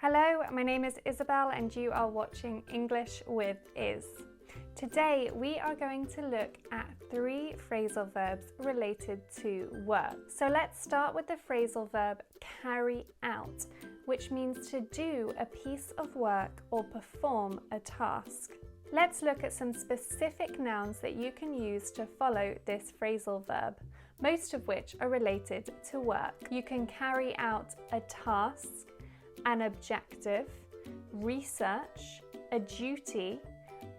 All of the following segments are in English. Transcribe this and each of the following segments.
Hello, my name is Isabel and you are watching English with Is. Today we are going to look at 3 phrasal verbs related to work. So let's start with the phrasal verb carry out, which means to do a piece of work or perform a task. Let's look at some specific nouns that you can use to follow this phrasal verb, most of which are related to work. You can carry out a task, an objective, research, a duty,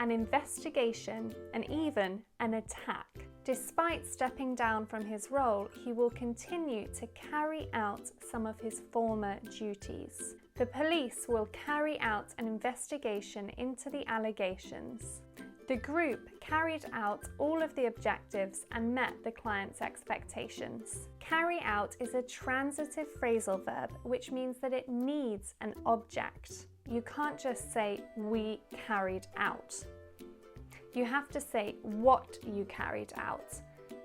an investigation, and even an attack. Despite stepping down from his role, he will continue to carry out some of his former duties. The police will carry out an investigation into the allegations. The group carried out all of the objectives and met the client's expectations. Carry out is a transitive phrasal verb, which means that it needs an object. You can't just say, we carried out. You have to say what you carried out.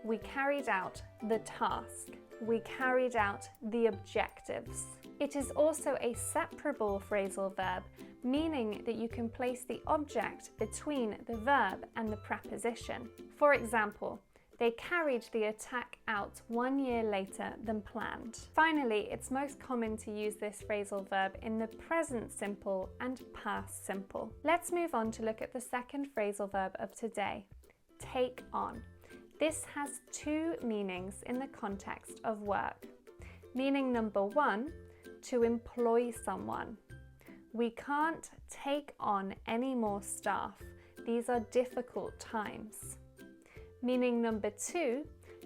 We carried out the task. We carried out the objectives. It is also a separable phrasal verb, meaning that you can place the object between the verb and the preposition. For example, they carried the attack out 1 year later than planned. Finally, it's most common to use this phrasal verb in the present simple and past simple. Let's move on to look at the second phrasal verb of today, take on. This has 2 meanings in the context of work. Meaning number 1, to employ someone. We can't take on any more staff. These are difficult times. Meaning number 2,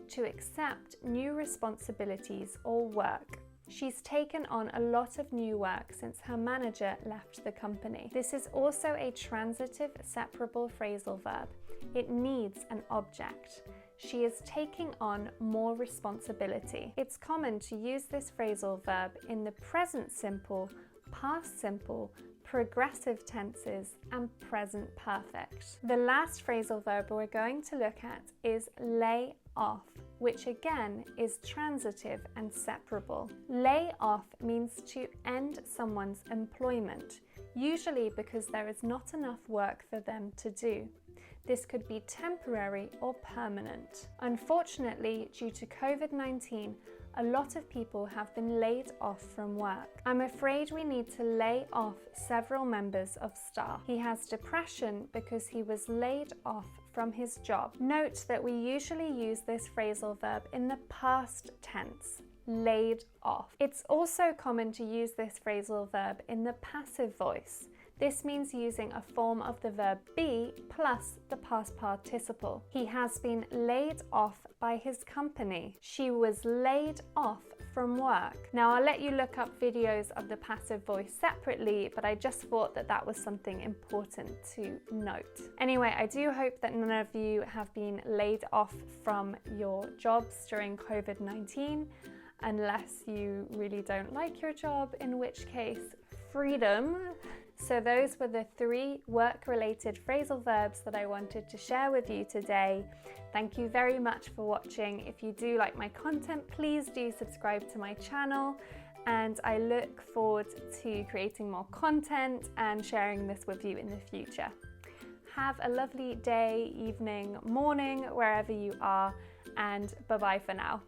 to accept new responsibilities or work. She's taken on a lot of new work since her manager left the company. This is also a transitive separable phrasal verb. It needs an object. She is taking on more responsibility. It's common to use this phrasal verb in the present simple, past simple, progressive tenses, and present perfect. The last phrasal verb we're going to look at is lay off, which again is transitive and separable. Lay off means to end someone's employment, usually because there is not enough work for them to do. This could be temporary or permanent. Unfortunately, due to COVID-19, a lot of people have been laid off from work. I'm afraid we need to lay off several members of staff. He has depression because he was laid off from his job. Note that we usually use this phrasal verb in the past tense, laid off. It's also common to use this phrasal verb in the passive voice. This means using a form of the verb be plus the past participle. He has been laid off by his company. She was laid off from work. Now I'll let you look up videos of the passive voice separately, but I just thought that that was something important to note. Anyway, I do hope that none of you have been laid off from your jobs during COVID-19, unless you really don't like your job, in which case, freedom. So those were the 3 work-related phrasal verbs that I wanted to share with you today. Thank you very much for watching. If you do like my content, please do subscribe to my channel, and I look forward to creating more content and sharing this with you in the future. Have a lovely day, evening, morning, wherever you are, and bye-bye for now.